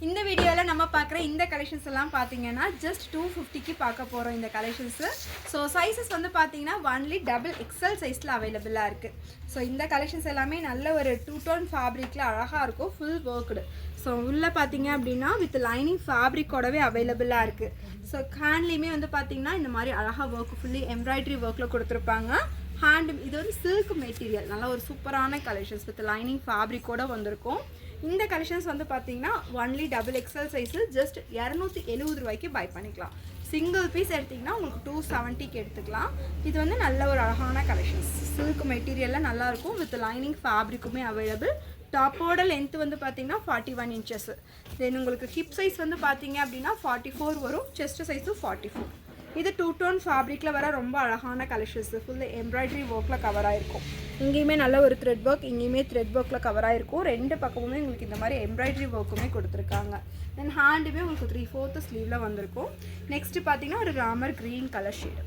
இந்த வீடியோல நம்ம பார்க்குற இந்த கலெக்ஷன்ஸ் எல்லாம் பார்த்தீங்கன்னா ஜஸ்ட் 250க்கு பார்க்க போகிறோம் இந்த கலெக்ஷன்ஸு. ஸோ சைஸஸ் வந்து பார்த்தீங்கன்னா ஒன்லி டபுள் எக்ஸல் சைஸில் அவைலபிளாக இருக்குது. ஸோ இந்த கலெக்ஷன்ஸ் எல்லாமே நல்ல ஒரு 2 டோன் ஃபேப்ரிக்கில் அழகாக இருக்கும், ஃபுல் ஒர்க்குடு. ஸோ உள்ளே பார்த்தீங்க அப்படின்னா வித் லைனிங் ஃபேப்ரிக்கோடவே அவைலபிளாக இருக்குது. ஸோ ஹேண்ட்லேயுமே வந்து பார்த்தீங்கன்னா இந்த மாதிரி அழகாக ஒர்க் ஃபுல்லி எம்ப்ராய்டரி ஒர்க்கில் கொடுத்துருப்பாங்க. ஹேண்டு இது வந்து சில்க் மெட்டீரியல், நல்ல ஒரு சூப்பரான கலெக்ஷன்ஸ் வித் லைனிங் ஃபேப்ரிக்கோட வந்திருக்கும். இந்த கலெக்ஷன்ஸ் வந்து பார்த்தீங்கன்னா only double XL size just 270 ரூபாய்க்கு பை பண்ணிக்கலாம். சிங்கிள் பீஸ் எடுத்திங்கன்னா உங்களுக்கு 270க்கு எடுத்துக்கலாம். இது வந்து நல்ல ஒரு அழகான கலெக்ஷன்ஸ், சில்க் மெட்டீரியலில் நல்லாயிருக்கும் வித் லைனிங் ஃபேப்ரிக்குமே அவைலபிள். டாப்போட லென்த் வந்து பார்த்தீங்கன்னா 41 இன்ச்சஸ். தென் உங்களுக்கு ஹிப் சைஸ் வந்து பார்த்தீங்க அப்படின்னா 44 வரும், செஸ்ட் சைஸும் 44. இது 2 டோன் ஃபேப்ரிக்கில் வர ரொம்ப அழகான கலெக்ஷன்ஸ், ஃபுல்லு எம்ப்ராய்டரி ஒர்க்கில் கவர் ஆகிருக்கும். இங்கேயுமே நல்ல ஒரு த்ரெட் ஒர்க், இங்கேயுமே த்ரெட் ஒர்க்கில் கவர் ஆகிருக்கும். ரெண்டு பக்கமுமே உங்களுக்கு இந்த மாதிரி எம்ப்ராய்டரி ஒர்க்குமே கொடுத்துருக்காங்க. தென் ஹேண்டுமே உங்களுக்கு 3/4 ஸ்லீவில் வந்திருக்கும். நெக்ஸ்ட்டு பார்த்தீங்கன்னா ஒரு Ramar green colour shade.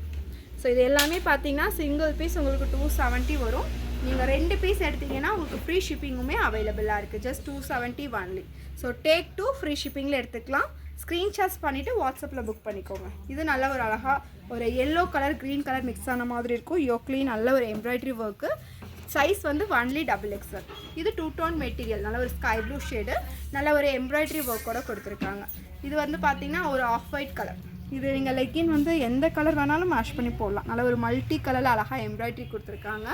So இது எல்லாமே பார்த்தீங்கன்னா சிங்கிள் பீஸ் உங்களுக்கு 270 வரும். நீங்கள் 2 பீஸ் எடுத்திங்கன்னா உங்களுக்கு ஃப்ரீ ஷிப்பிங்குமே அவைலபிளாக இருக்குது. Just 270 only. So take 2 free ஷிப்பிங்கில் எடுத்துக்கலாம். ஸ்க்ரீன்ஷாட்ஸ் பண்ணிவிட்டு வாட்ஸ்அப்பில் புக் பண்ணிக்கோங்க. இது நல்ல ஒரு அழகாக ஒரு yellow colour green colour mix ஆன மாதிரி இருக்கும். யோக்லேயும் நல்ல ஒரு எம்ப்ராய்டரி ஒர்க்கு. சைஸ் வந்து ஒன்லி டபுள் எக்ஸல். இது 2 டோன் மெட்டீரியல், நல்ல ஒரு ஸ்கை ப்ளூ ஷேடு, நல்ல ஒரு எம்ப்ராய்டரி ஒர்க்கோட கொடுத்துருக்காங்க. இது வந்து பார்த்திங்கன்னா ஒரு ஆஃப் ஒயிட் கலர். இது நீங்கள் லெக்கின் வந்து எந்த கலர் வேணாலும் மேஷ் பண்ணி போடலாம். நல்ல ஒரு மல்டி கலரில் அழகாக எம்ப்ராய்டரி கொடுத்துருக்காங்க.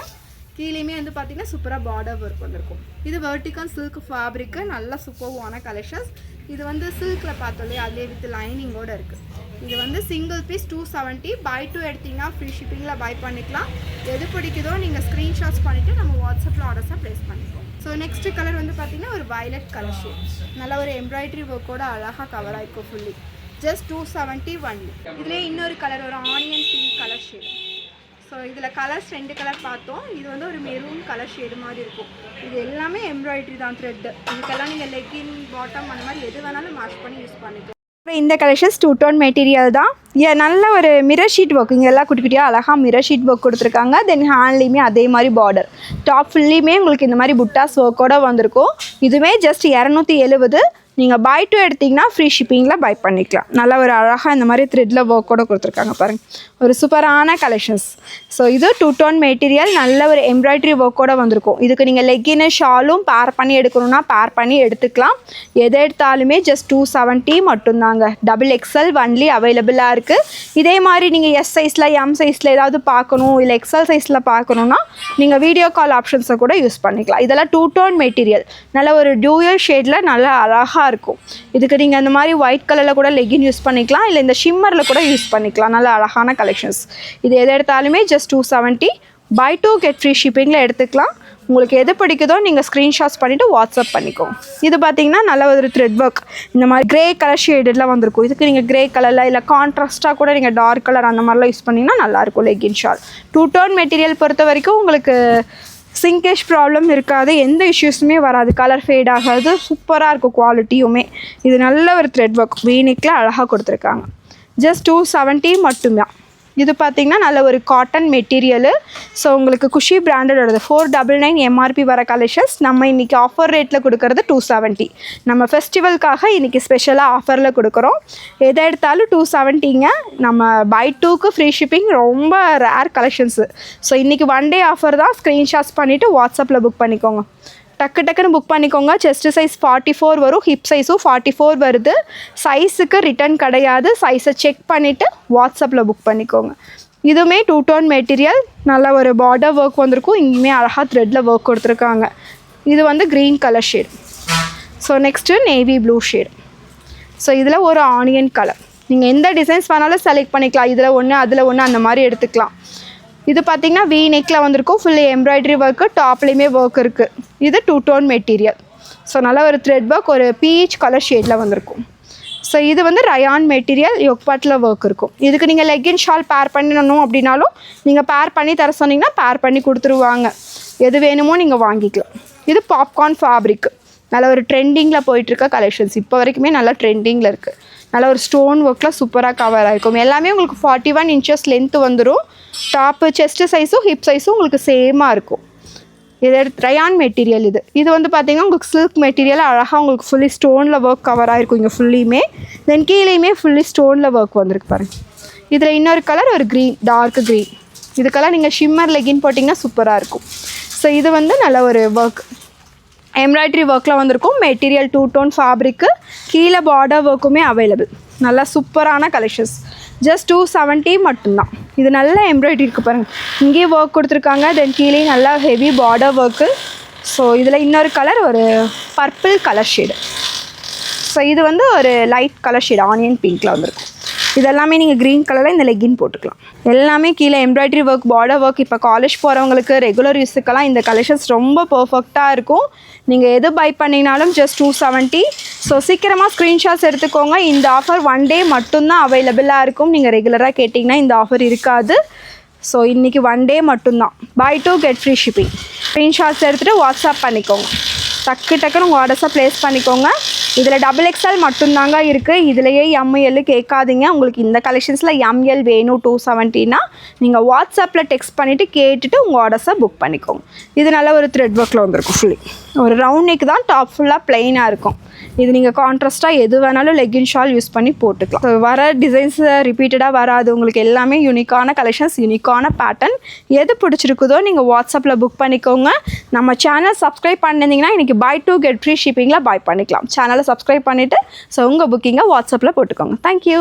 கீழேயுமே வந்து பார்த்திங்கன்னா சூப்பராக பார்டர் ஒர்க் வந்திருக்கும். இது வெர்டிக்கல் சில்க் ஃபேப்ரிக்கு, நல்ல சூப்பர்வான கலெக்ஷன்ஸ். இது வந்து சில்கில் பார்த்தோம் இல்லையா, அதிலே வித் லைனிங்கோடு இருக்குது. இது வந்து சிங்கிள் பீஸ் 270. பை 2 எடுத்திங்கன்னா ஃப்ரீ ஷிப்பிங்கில் பை பண்ணிக்கலாம். எது பிடிக்குதோ நீங்கள் ஸ்க்ரீன்ஷாட்ஸ் பண்ணிவிட்டு நம்ம வாட்ஸ்அப்பில் ஆர்டர்ஸாக ப்ளேஸ் பண்ணிக்கலாம். ஸோ நெக்ஸ்ட் கலர் வந்து பார்த்திங்கன்னா ஒரு வயலட் கலர் ஷேட், நல்ல ஒரு எம்ப்ராய்டரி ஒர்க்கோட அழகாக கவர் ஆகிருக்கும் ஃபுல்லி. Just 270 only. இதிலே இன்னொரு கலர் ஒரு onion pink colour shade. So இதில் கலர்ஸ் 2 கலர் பார்த்தோம். இது வந்து ஒரு மெரூன் கலர் ஷேடு மாதிரி இருக்கும். இது எல்லாமே எம்ப்ராய்டரி தான், த்ரெட்டு. இதுக்கெல்லாம் நீங்கள் லெக்கின் பாட்டம் அந்த மாதிரி எது வேணாலும் மேஷ் பண்ணி யூஸ் பண்ணிக்கலாம். இந்த கலெக்ஷன்ஸ் 2 டோன் மெட்டீரியல் தான். நல்ல ஒரு மிரர் ஷீட் ஒர்க், இங்கே எல்லாம் குட்டி குட்டியாக அழகாக மிரர் ஷீட் ஒர்க் கொடுத்துருக்காங்க. தென் ஹேண்ட்லேயுமே அதே மாதிரி பார்டர், டாப் ஃபுல்லையுமே உங்களுக்கு இந்த மாதிரி புட்டாஸ் ஒர்க்கோடு வந்திருக்கும். இதுவுமே ஜஸ்ட் 270. நீங்கள் பை 2 எடுத்திங்கன்னா ஃப்ரீ ஷிப்பிங்கில் பை பண்ணிக்கலாம். நல்ல ஒரு அழகாக இந்த மாதிரி த்ரெட்டில் ஒர்க்கோடு கொடுத்துருக்காங்க பாருங்கள், ஒரு சூப்பரான கலெக்ஷன்ஸ். ஸோ இது 2 டோன் மெட்டீரியல், நல்ல ஒரு எம்ப்ராய்டரி ஒர்க்கோடு வந்திருக்கும். இதுக்கு நீங்கள் லெக்கின்னு ஷாலும் பேர் பண்ணி எடுக்கணுன்னா பேர் பண்ணி எடுத்துக்கலாம். எது எடுத்தாலுமே ஜஸ்ட் 270 மட்டும்தாங்க. டபுள் எக்ஸல் ஒன்லி அவைலபிளாக இருக்குது. இதே மாதிரி நீங்கள் எஸ் சைஸில் எம் சைஸில் ஏதாவது பார்க்கணும், இல்லை எக்ஸல் சைஸில் பார்க்கணுன்னா நீங்கள் வீடியோ கால் ஆப்ஷன்ஸை கூட யூஸ் பண்ணிக்கலாம். இதெல்லாம் 2 டோன் மெட்டீரியல், நல்ல ஒரு டியூயல் ஷேடில் நல்லா அழகாக இருக்கும். இதுக்கு நீங்கள் அந்த மாதிரி ஒயிட் கலரில் கூட லெகின் யூஸ் பண்ணிக்கலாம், இல்லை இந்த ஷிம்மரில் கூட யூஸ் பண்ணிக்கலாம். நல்ல அழகான கலெக்ஷன்ஸ். இது எது எடுத்தாலுமே ஜஸ்ட் 270. பை 2 கெட் ஃப்ரீ ஷிப்பிங்கில் எடுத்துக்கலாம். உங்களுக்கு எது பிடிக்குதோ நீங்கள் ஸ்க்ரீன்ஷாட்ஸ் பண்ணிவிட்டு வாட்ஸ்அப் பண்ணிக்கோங்க. இது பார்த்தீங்கன்னா நல்ல ஒரு த்ரெட் ஒர்க், இந்த மாதிரி க்ரே கலர் ஷேடெலாம் வந்திருக்கும். இதுக்கு நீங்கள் க்ரே கலரில் இல்லை கான்ட்ராஸ்ட்டாக கூட நீங்கள் டார்க் கலர் அந்த மாதிரிலாம் யூஸ் பண்ணிங்கன்னா நல்லாயிருக்கும் லெகின் ஷால். 2 டோன் மெட்டீரியல் பொறுத்த வரைக்கும் உங்களுக்கு சிங்கேஷ் ப்ராப்ளம் இருக்காது, எந்த இஷ்யூஸுமே வராது, கலர் ஃபேட் ஆகாது, சூப்பராக இருக்கும் குவாலிட்டியுமே. இது நல்ல ஒரு த்ரெட் ஒர்க், வீனிக்கில் அழகாக கொடுத்துருக்காங்க. ஜஸ்ட் 270 மட்டும்தான். இது பார்த்திங்கன்னா நல்ல ஒரு காட்டன் மெட்டீரியலு. ஸோ உங்களுக்கு குஷி பிராண்டடோடது 499 எம்ஆர்பி வர கலெக்ஷன்ஸ் நம்ம இன்றைக்கி ஆஃபர் ரேட்டில் கொடுக்குறது 270. நம்ம ஃபெஸ்டிவலுக்காக இன்றைக்கி ஸ்பெஷலாக ஆஃபரில் கொடுக்குறோம். எதை எடுத்தாலும் 270ங்க. நம்ம பை 2க்கு ஃப்ரீ ஷிப்பிங், ரொம்ப ரேர் கலெக்ஷன்ஸு. ஸோ இன்றைக்கி 1 டே ஆஃபர் தான். ஸ்க்ரீன்ஷாட்ஸ் பண்ணிவிட்டு வாட்ஸ்அப்பில் புக் பண்ணிக்கோங்க. டக்குன்னு புக் பண்ணிக்கோங்க. செஸ்ட் சைஸ் 44 வரும், ஹிப் சைஸும் 44 வருது. சைஸுக்கு ரிட்டன் கிடையாது. சைஸை செக் பண்ணிவிட்டு வாட்ஸ்அப்பில் புக் பண்ணிக்கோங்க. இதுவுமே 2 டோன் மெட்டீரியல், நல்ல ஒரு பார்டர் ஒர்க் வந்திருக்கும். இங்கேயுமே அழகாக த்ரெட்டில் ஒர்க் கொடுத்துருக்காங்க. இது வந்து green colour shade. So next navy blue shade. So இதில் ஒரு ஆனியன் கலர். நீங்கள் எந்த டிசைன்ஸ் வேணாலும் செலக்ட் பண்ணிக்கலாம். இதில் ஒன்று அதில் ஒன்று அந்த மாதிரி எடுத்துக்கலாம். இது பார்த்திங்கன்னா வி நெக்கில் வந்திருக்கும், ஃபுல்லி எம்ப்ராய்டரி ஒர்க்கு, டாப்லேயுமே ஒர்க் இருக்குது. இது 2 டோன் மெட்டீரியல். ஸோ நல்ல ஒரு த்ரெட் ஒர்க், ஒரு பீச் கலர் ஷேடில் வந்திருக்கும். ஸோ இது வந்து ரயான் மெட்டீரியல், யோக்பாட்டில் ஒர்க் இருக்கும். இதுக்கு நீங்கள் லெக்கின் ஷால் பேர் பண்ணணும் அப்படின்னாலும் நீங்கள் பேர் பண்ணி தர சொன்னீங்கன்னா பேர் பண்ணி கொடுத்துருவாங்க. எது வேணுமோ நீங்கள் வாங்கிக்கலாம். இது பாப்கார்ன் ஃபேப்ரிக், நல்ல ஒரு ட்ரெண்டிங்கில் போயிட்டுருக்க கலெக்ஷன்ஸ். இப்போ வரைக்குமே நல்லா ட்ரெண்டிங்கில் இருக்குது. நல்ல ஒரு ஸ்டோன் ஒர்க்கில் சூப்பராக கவர் ஆகிருக்கும். எல்லாமே உங்களுக்கு 41 இன்ச்சஸ் லென்த்து வந்துடும். டாப்பு செஸ்ட்டு சைஸும் ஹிப் சைஸும் உங்களுக்கு சேமாக இருக்கும். இது ரயான் மெட்டீரியல். இது வந்து பார்த்தீங்கன்னா உங்களுக்கு சில்க் மெட்டீரியல் அழகாக உங்களுக்கு ஃபுல்லி ஸ்டோனில் ஒர்க் கவர் ஆகிருக்கும் இங்கே ஃபுல்லியுமே. தென் கீழேயுமே ஃபுல்லி ஸ்டோனில் ஒர்க் வந்திருக்கு பாருங்கள். இதில் இன்னொரு கலர் ஒரு க்ரீன், டார்க் க்ரீன். இதுக்கெல்லாம் நீங்கள் ஷிம்மர் லெகின் போட்டிங்கன்னா சூப்பராக இருக்கும். ஸோ இது வந்து நல்ல ஒரு ஒர்க் எம்ப்ராய்டரி ஒர்க்கில் வந்திருக்கும். மெட்டீரியல் 2 டோன் ஃபேப்ரிக்கு, கீழே பார்டர் ஒர்க்குமே அவைலபிள். நல்லா சூப்பரான கலெக்ஷன்ஸ். ஜஸ்ட் 270 மட்டும்தான். இது நல்ல எம்ப்ராய்டரி இருக்குது பாருங்கள், இங்கேயே ஒர்க் கொடுத்துருக்காங்க. தென் கீழே நல்லா ஹெவி பார்டர் ஒர்க்கு. ஸோ இதில் இன்னொரு கலர் ஒரு பர்பிள் கலர் ஷேடு. ஸோ இது வந்து ஒரு லைட் கலர் ஷேடு ஆனியன் பிங்க்கில் வந்திருக்கும். இதெல்லாமே நீங்கள் க்ரீன் கலரில் இந்த லெகின் போட்டுக்கலாம். எல்லாமே கீழே எம்ப்ராய்டரி ஒர்க், பார்டர் ஒர்க். இப்போ காலேஜ் போகிறவங்களுக்கு ரெகுலர் யூஸுக்கெல்லாம் இந்த கலெக்ஷன்ஸ் ரொம்ப பர்ஃபெக்டாக இருக்கும். நீங்கள் எது பை பண்ணிங்கனாலும் ஜஸ்ட் 270. ஸோ சீக்கிரமாக ஸ்க்ரீன்ஷாட்ஸ் எடுத்துக்கோங்க. இந்த ஆஃபர் 1 டே மட்டும்தான் அவைலபிளாக இருக்கும். நீங்கள் ரெகுலராக கேட்டிங்கன்னா இந்த ஆஃபர் இருக்காது. ஸோ இன்றைக்கி 1 டே மட்டும்தான். Buy 2 get free shipping. Screenshots எடுத்துகிட்டு வாட்ஸ்அப் பண்ணிக்கோங்க. டக்குன்னு உங்கள் ஆர்டர்ஸை ப்ளேஸ் பண்ணிக்கோங்க. இதில் XXL மட்டும்தாங்க இருக்குது. இதிலையே ML கேட்காதீங்க. உங்களுக்கு இந்த கலெக்ஷன்ஸில் ML வேணும் 270னா நீங்கள் வாட்ஸ்அப்பில் டெக்ஸ்ட் பண்ணிவிட்டு கேட்டுட்டு உங்கள் ஆர்டர்ஸை புக் பண்ணிக்கோங்க. இது நல்ல ஒரு த்ரெட் ஒர்க்கில் வந்திருக்கும். ஃபுல்லி ஒரு ரவுண்ட் நெக் தான், டாப் ஃபுல்லாக ப்ளெயினாக இருக்கும். இது நீங்கள் கான்ட்ராஸ்ட்டாக எது வேணாலும் லெகின் ஷால் யூஸ் பண்ணி போட்டுக்கலாம். ஸோ வர டிசைன்ஸ் ரிப்பீட்டடாக வராது. உங்களுக்கு எல்லாமே யூனிக்கான கலெக்ஷன்ஸ், யூனிக்கான பேட்டர்ன். எது பிடிச்சிருக்குதோ நீங்கள் வாட்ஸ்அப்பில் புக் பண்ணிக்கோங்க. நம்ம சேனல் சப்ஸ்கிரைப் பண்ணியிருந்தீங்கன்னா இன்றைக்கி பை 2 கெட் ஃப்ரீ ஷிப்பிங்கில் பை பண்ணிக்கலாம். சேனலை சப்ஸ்கிரைப் பண்ணிவிட்டு ஸோ உங்கள் புக்கிங்கை வாட்ஸ்அப்பில் போட்டுக்கோங்க. தேங்க்யூ.